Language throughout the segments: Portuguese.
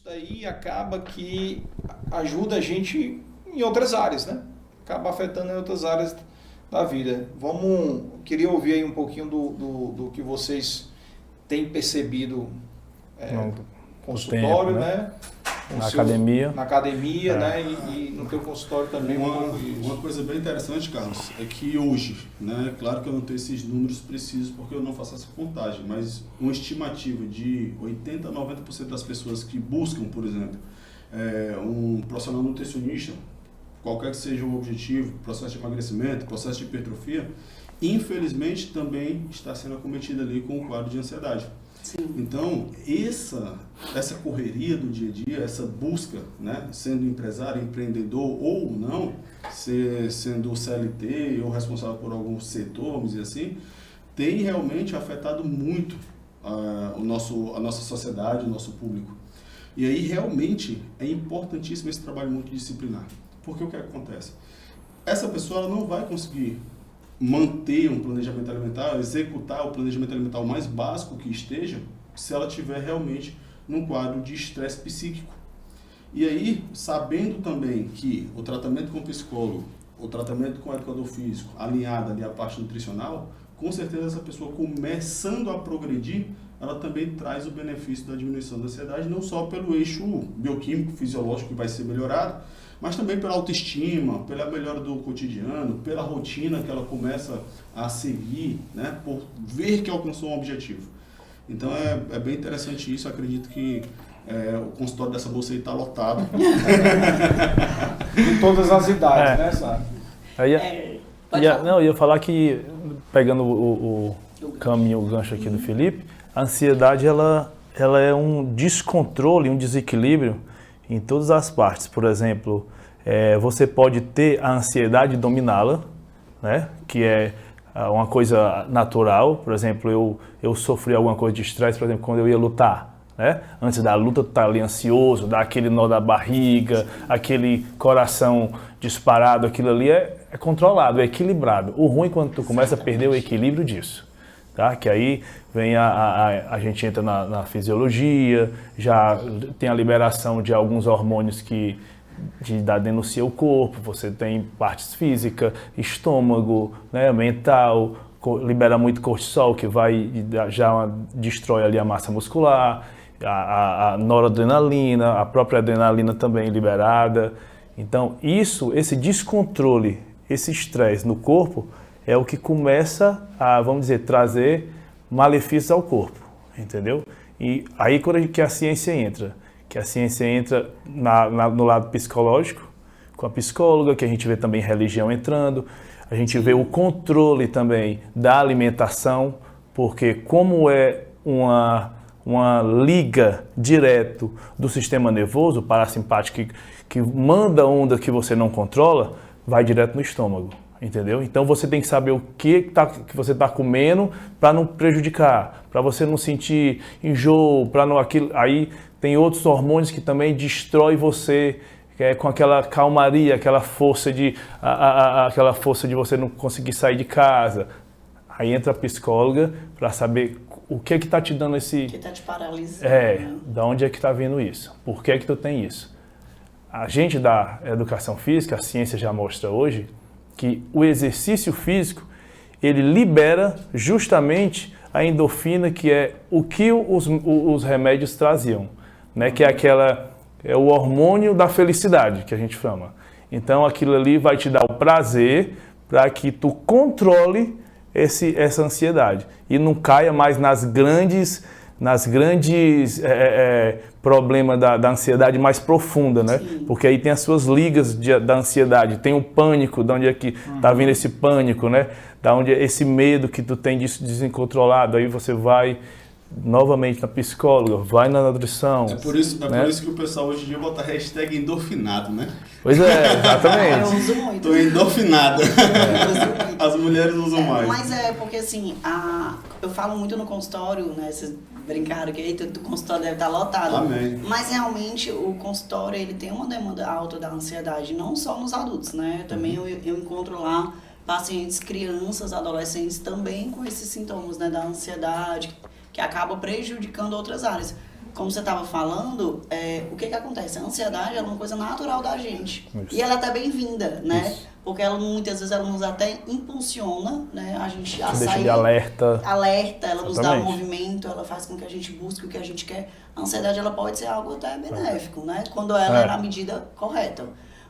daí acaba que ajuda a gente em outras áreas, né? Acaba afetando em outras áreas da vida. Queria ouvir aí um pouquinho do que vocês têm percebido no consultório, tempo, né? Na academia, né? E no teu consultório também. Uma coisa bem interessante, Carlos, é que hoje, né? Claro que eu não tenho esses números precisos porque eu não faço essa contagem, mas uma estimativa de 80% a 90% das pessoas que buscam, por exemplo, um profissional nutricionista, qualquer que seja o objetivo, processo de emagrecimento, processo de hipertrofia, infelizmente também está sendo acometida ali com o quadro de ansiedade. Sim. Então, essa correria do dia a dia, essa busca, né, sendo empresário, empreendedor ou não, sendo CLT ou responsável por algum setor, vamos dizer assim, tem realmente afetado muito a nossa sociedade, o nosso público. E aí, realmente, é importantíssimo esse trabalho multidisciplinar. Porque o que acontece? Essa pessoa ela não vai conseguir manter um planejamento alimentar, executar o planejamento alimentar o mais básico que esteja, se ela tiver realmente num quadro de estresse psíquico. E aí, sabendo também que o tratamento com o psicólogo, o tratamento com o educador físico, alinhado ali à parte nutricional, com certeza essa pessoa começando a progredir, ela também traz o benefício da diminuição da ansiedade, não só pelo eixo bioquímico, fisiológico que vai ser melhorado, mas também pela autoestima, pela melhora do cotidiano, pela rotina que ela começa a seguir, né, por ver que alcançou um objetivo. Então é bem interessante isso, acredito que o consultório dessa bolsa aí está lotado. Em todas as idades, né, Sara? Eu ia falar que, pegando o caminho, o gancho aqui do Felipe, a ansiedade ela é um descontrole, um desequilíbrio em todas as partes. Por exemplo, você pode ter a ansiedade e dominá-la, né? Que é uma coisa natural. Por exemplo, eu sofri alguma coisa de estresse, por exemplo, quando eu ia lutar, né? Antes da luta, tu tá ali ansioso, dá aquele nó da barriga, aquele coração disparado, aquilo ali é controlado, é equilibrado. O ruim é quando tu começa a perder o equilíbrio disso. Tá? Que aí vem a gente entra na fisiologia, já tem a liberação de alguns hormônios que denuncia o corpo, você tem partes físicas, estômago, né, mental, libera muito cortisol, que já destrói ali a massa muscular, a noradrenalina, a própria adrenalina também liberada. Então esse descontrole, esse estresse no corpo, é o que começa a, vamos dizer, trazer malefícios ao corpo, entendeu? E aí que a ciência entra, no lado psicológico, com a psicóloga, que a gente vê também religião entrando, a gente vê o controle também da alimentação, porque como é uma liga direto do sistema nervoso, parasimpático, que manda onda que você não controla, vai direto no estômago. Entendeu? Então você tem que saber o que você está comendo para não prejudicar, para você não sentir enjoo, para não aquilo. Aí tem outros hormônios que também destrói você com aquela calmaria, aquela força de você não conseguir sair de casa. Aí entra a psicóloga para saber o que está te dando esse... O que está te paralisando. Da onde é que está vindo isso? Por que tu tem isso? A gente da educação física, a ciência já mostra hoje, que o exercício físico, ele libera justamente a endorfina, que é o que os remédios traziam, né? Que é o hormônio da felicidade, que a gente chama. Então, aquilo ali vai te dar o prazer para que tu controle essa ansiedade e não caia mais nas grandes problemas da ansiedade mais profunda, né? Sim. Porque aí tem as suas ligas da ansiedade, tem o pânico, de onde é que tá vindo esse pânico, né? Da onde é esse medo que tu tem disso desencontrolado, aí você vai novamente na psicóloga, vai na nutrição. É por isso que o pessoal hoje em dia bota a hashtag endorfinado, né? Pois é, exatamente. Eu uso muito. Tô endorfinado. As mulheres usam mais. Mas porque assim, eu falo muito no consultório, né? Vocês brincaram que o consultório deve estar lotado. Amém. Mas realmente o consultório ele tem uma demanda alta da ansiedade, não só nos adultos, né? Também eu encontro lá pacientes, crianças, adolescentes também com esses sintomas, né, da ansiedade, que acaba prejudicando outras áreas. como você estava falando, o que acontece? A ansiedade é uma coisa natural da gente. Isso. E ela é até bem-vinda, né? Isso. Porque ela, muitas vezes ela nos até impulsiona, né? A gente a Deixa sair de alerta. ela nos dá Exatamente. movimento, ela faz com que a gente busque o que a gente quer. A ansiedade, ela pode ser algo até benéfico, né? Quando ela é na medida correta.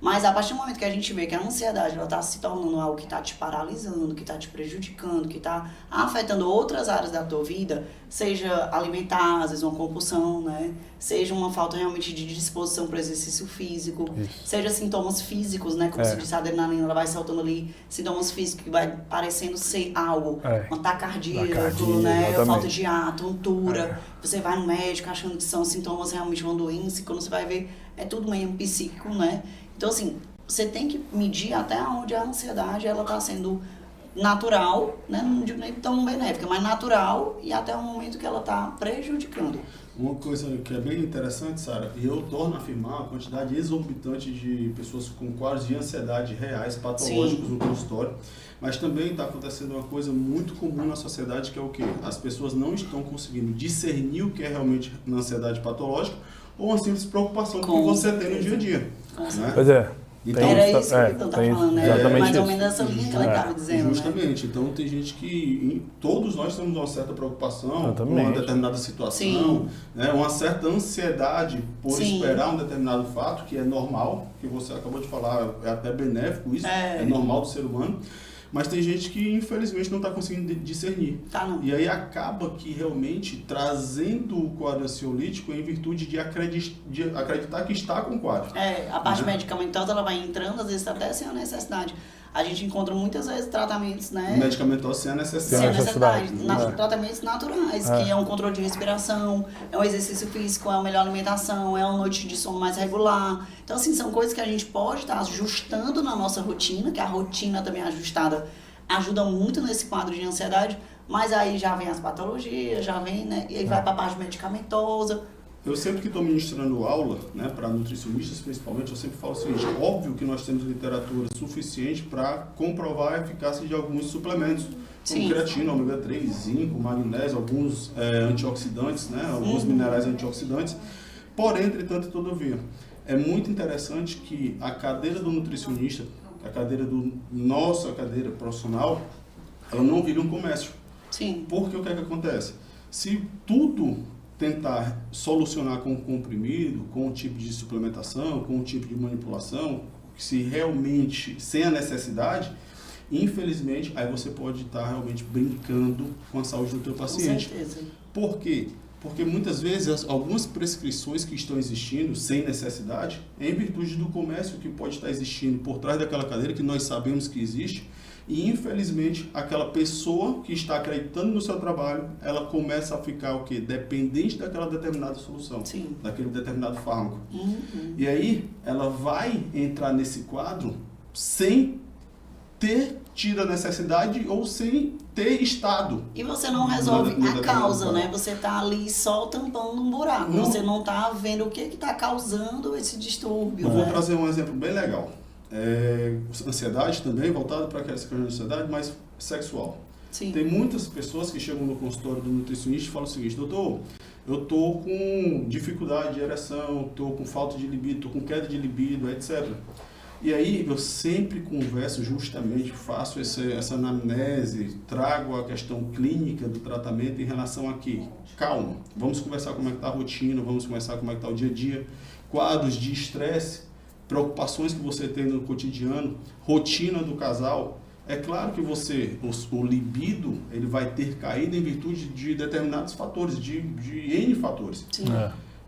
Mas a partir do momento que a gente vê que a ansiedade ela está se tornando algo que está te paralisando, que está te prejudicando, que está afetando outras áreas da tua vida, seja alimentar, às vezes uma compulsão, né? Seja uma falta realmente de disposição para o exercício físico, seja sintomas físicos, né? Como se disse, a adrenalina ela vai soltando ali, sintomas físicos que vai parecendo ser algo, um ataque cardíaco, né? Falta de ar, tontura. Você vai no médico achando que são sintomas realmente de uma doença, e quando você vai ver, é tudo meio psíquico, né? Então, assim, você tem que medir até onde a ansiedade ela está sendo natural, né? Não digo nem tão benéfica, mas natural, e até o momento que ela está prejudicando. Uma coisa que é bem interessante, Sara, e eu torno a afirmar a quantidade exorbitante de pessoas com quadros de ansiedade reais, patológicos no consultório, mas também está acontecendo uma coisa muito comum na sociedade, que é o quê? As pessoas não estão conseguindo discernir o que é realmente uma ansiedade patológica ou uma simples preocupação que você tem no dia a dia. Né? Pois é. Então, era isso que eu estava falando, né? Exatamente Mais ou isso. menos essa linha que ela estava dizendo. Justamente. Né? Então, tem gente que... Todos nós temos uma certa preocupação Exatamente. com uma determinada situação, né? Uma certa ansiedade por esperar um determinado fato, que é normal, que você acabou de falar, é até benéfico isso, é normal do ser humano. Mas tem gente que, infelizmente, não está conseguindo discernir. E aí acaba que realmente trazendo o quadro ansiolítico em virtude de acreditar que está com o quadro. A parte medicamentosa ela vai entrando, às vezes até sem a necessidade. A gente encontra muitas vezes tratamentos, né? Medicamentosos sem a necessidade. Sem a necessidade. Tratamentos naturais, que é um controle de respiração, é um exercício físico, é uma melhor alimentação, é uma noite de sono mais regular. Então, assim, são coisas que a gente pode estar ajustando na nossa rotina, que a rotina também ajustada ajuda muito nesse quadro de ansiedade, mas aí já vem as patologias, já vem, né? E aí vai para a parte medicamentosa. Eu sempre que estou ministrando aula, né, para nutricionistas principalmente, eu sempre falo o seguinte: óbvio que nós temos literatura suficiente para comprovar a eficácia de alguns suplementos, como creatina, ômega 3, zinco, magnésio, alguns antioxidantes, né, alguns minerais antioxidantes. Porém, entretanto, todavia, é muito interessante que a cadeira do nutricionista, a cadeira do nossa cadeira profissional, ela não vira um comércio. Porque o que é que acontece? Se tudo tentar solucionar com um comprimido, com um tipo de suplementação, com um tipo de manipulação, se realmente sem a necessidade, infelizmente, aí você pode estar realmente brincando com a saúde do teu paciente. Com certeza. Por quê? Porque muitas vezes algumas prescrições que estão existindo sem necessidade, é em virtude do comércio que pode estar existindo por trás daquela cadeira, que nós sabemos que existe, e infelizmente aquela pessoa que está acreditando no seu trabalho, ela começa a ficar o quê? Dependente daquela determinada solução, daquele determinado fármaco. E aí ela vai entrar nesse quadro sem ter tido a necessidade ou sem ter estado. E você não resolve a causa, né? Você está ali só tampando um buraco. Você não está vendo o que está causando esse distúrbio. Eu vou trazer um exemplo bem legal. Ansiedade também, voltado para aquela questão de ansiedade, mas sexual. Tem muitas pessoas que chegam no consultório do nutricionista e falam o seguinte: doutor, eu estou com dificuldade de ereção, estou com falta de libido, estou com queda de libido, etc. E aí eu sempre converso justamente, faço essa anamnese, trago a questão clínica do tratamento em relação a quê? Calma, vamos conversar como é que está a rotina, vamos conversar como é que está o dia a dia, quadros de estresse, preocupações que você tem no cotidiano, rotina do casal. É claro que o libido, ele vai ter caído em virtude de determinados fatores, de N fatores.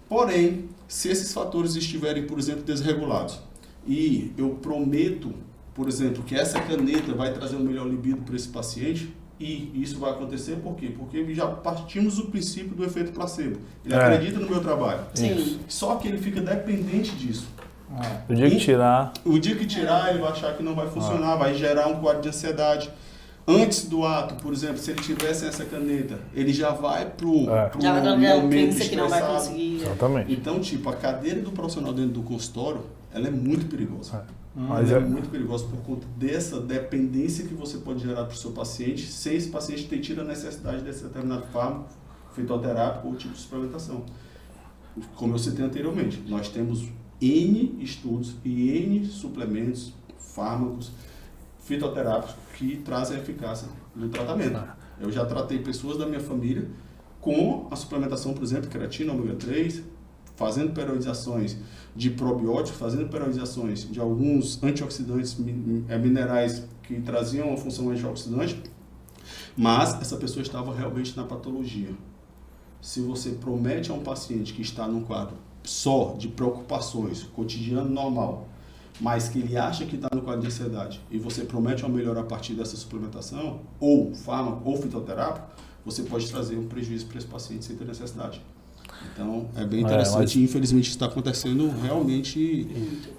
Porém, se esses fatores estiverem, por exemplo, desregulados, e eu prometo, por exemplo, que essa caneta vai trazer um melhor libido para esse paciente, e isso vai acontecer por quê? Porque já partimos do princípio do efeito placebo. Ele acredita no meu trabalho. Só que ele fica dependente disso. O dia que tirar... O dia que tirar, ele vai achar que não vai funcionar, vai gerar um quadro de ansiedade. Antes do ato, por exemplo, se ele tivesse essa caneta, ele já vai pro momento que não vai conseguir. Exatamente. Então, tipo, a cadeira do profissional dentro do consultório, ela é muito perigosa. Mas é muito perigosa por conta dessa dependência que você pode gerar para o seu paciente, sem esse paciente ter tido a necessidade desse determinado fármaco, fitoterápico ou tipo de suplementação. como eu citei anteriormente, nós temos N estudos e N suplementos, fármacos, fitoterápicos que trazem a eficácia no tratamento. Eu já tratei pessoas da minha família com a suplementação, por exemplo, creatina, ômega 3, fazendo periodizações de probióticos, fazendo periodizações de alguns antioxidantes minerais que traziam uma função antioxidante, mas essa pessoa estava realmente na patologia. Se você promete a um paciente que está num quadro só de preocupações, cotidiano normal, mas que ele acha que está no quadro de ansiedade, e você promete uma melhora a partir dessa suplementação, ou fármaco, ou fitoterápico, você pode trazer um prejuízo para esse paciente sem ter necessidade. Então, é bem interessante e infelizmente está acontecendo realmente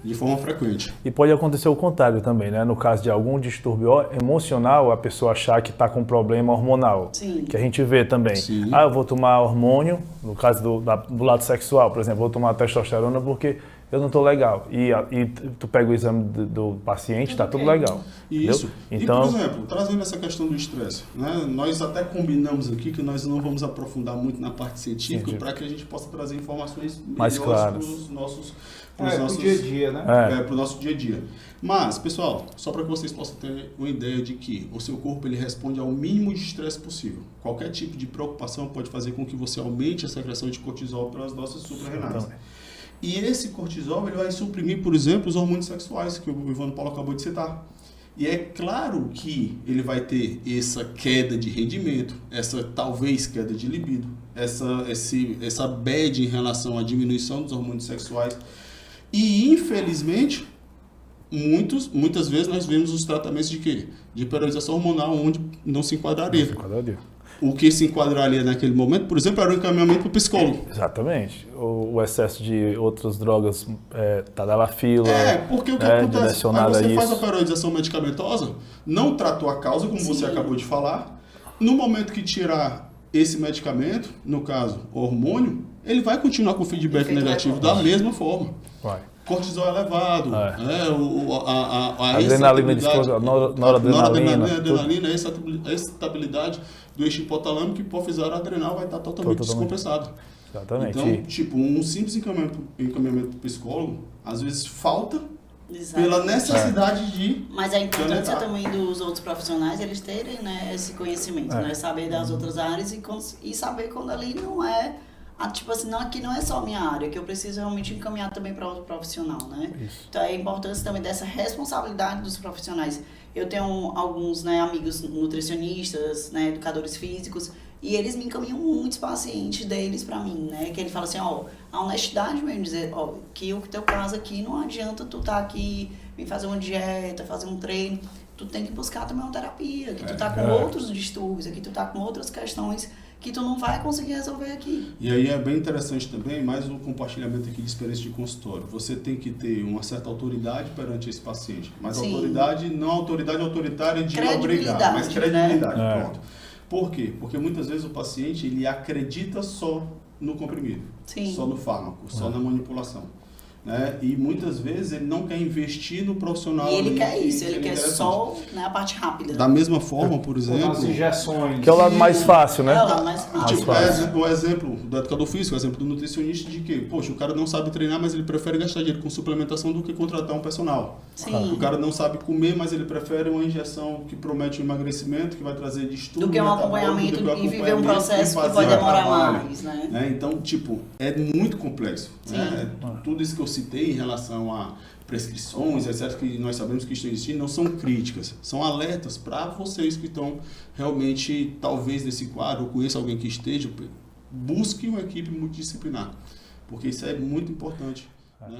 de forma frequente. E pode acontecer o contrário também, né? No caso de algum distúrbio emocional, a pessoa achar que está com problema hormonal. Sim. Que a gente vê também. Sim. Eu vou tomar hormônio, no caso do lado sexual, por exemplo, vou tomar testosterona porque eu não estou legal. E tu pega o exame do paciente, está tudo legal. Isso. Então, e, por exemplo, trazendo essa questão do estresse, né? Nós até combinamos aqui que nós não vamos aprofundar muito na parte científica para que a gente possa trazer informações mais claras para os nossos dia a dia, né? Para o nosso dia a dia. Mas, pessoal, só para que vocês possam ter uma ideia de que o seu corpo ele responde ao mínimo de estresse possível. Qualquer tipo de preocupação pode fazer com que você aumente a secreção de cortisol pelas nossas suprarrenais. E esse cortisol ele vai suprimir, por exemplo, os hormônios sexuais, que o Ivano Paulo acabou de citar. E é claro que ele vai ter essa queda de rendimento, essa talvez queda de libido, essa bad em relação à diminuição dos hormônios sexuais. E, infelizmente, muitas vezes nós vemos os tratamentos de quê? De periodização hormonal, onde não se enquadraria. O que se enquadraria naquele momento, por exemplo, era o encaminhamento para o psicólogo. Exatamente. O excesso de outras drogas, tadalafila, porque o que acontece? Aí você faz a isso. periodização medicamentosa, não tratou a causa, como você acabou de falar. No momento que tirar esse medicamento, no caso, o hormônio, ele vai continuar com o feedback negativo da mesma forma. Vai. Cortisol elevado, a adrenalina, noradrenalina, a excitabilidade do eixo hipotalâmico e hipofisário adrenal vai estar totalmente descompensado. Exatamente. Então, tipo, um simples encaminhamento do psicólogo, às vezes falta pela necessidade de... Mas a importância também dos outros profissionais, eles terem, né, esse conhecimento, né, saber das outras áreas e saber quando ali não é... tipo assim, não, aqui não é só a minha área, que eu preciso realmente encaminhar também para outro profissional, né? Isso. Então, é a importância também dessa responsabilidade dos profissionais. Eu tenho alguns, né, amigos nutricionistas, né, educadores físicos, e eles me encaminham muitos pacientes deles para mim, né? Que ele fala assim, a honestidade mesmo, dizer, que o teu caso aqui não adianta tu tá aqui, vir fazer uma dieta, fazer um treino, tu tem que buscar também uma terapia, que tu tá com outros distúrbios, que tu tá com outras questões que tu não vai conseguir resolver aqui. E aí é bem interessante também, mais um compartilhamento aqui de experiência de consultório. Você tem que ter uma certa autoridade perante esse paciente, mas autoridade, não autoridade autoritária de obrigar, mas credibilidade, né? Pronto. Por quê? Porque muitas vezes o paciente ele acredita só no comprimido, só no fármaco, só na manipulação. Né? E muitas vezes ele não quer investir no profissional. E ele quer isso, ele quer só, né, a parte rápida. Da mesma forma, por exemplo... As injeções. Que é o lado mais fácil, né? É o lado mais fácil. Tipo, o exemplo do educador físico, o exemplo do nutricionista de que, poxa, o cara não sabe treinar, mas ele prefere gastar dinheiro com suplementação do que contratar um personal. Sim. O cara não sabe comer, mas ele prefere uma injeção que promete um emagrecimento, que vai trazer distúrbio. Do que um acompanhamento e viver um processo que vai demorar mais, né? Então, tipo, é muito complexo. Né? Tudo isso que eu citei em relação a prescrições, etc., que nós sabemos que estão existindo, não são críticas, são alertas para vocês que estão realmente, talvez nesse quadro, ou conheça alguém que esteja, busque uma equipe multidisciplinar, porque isso é muito importante. Né?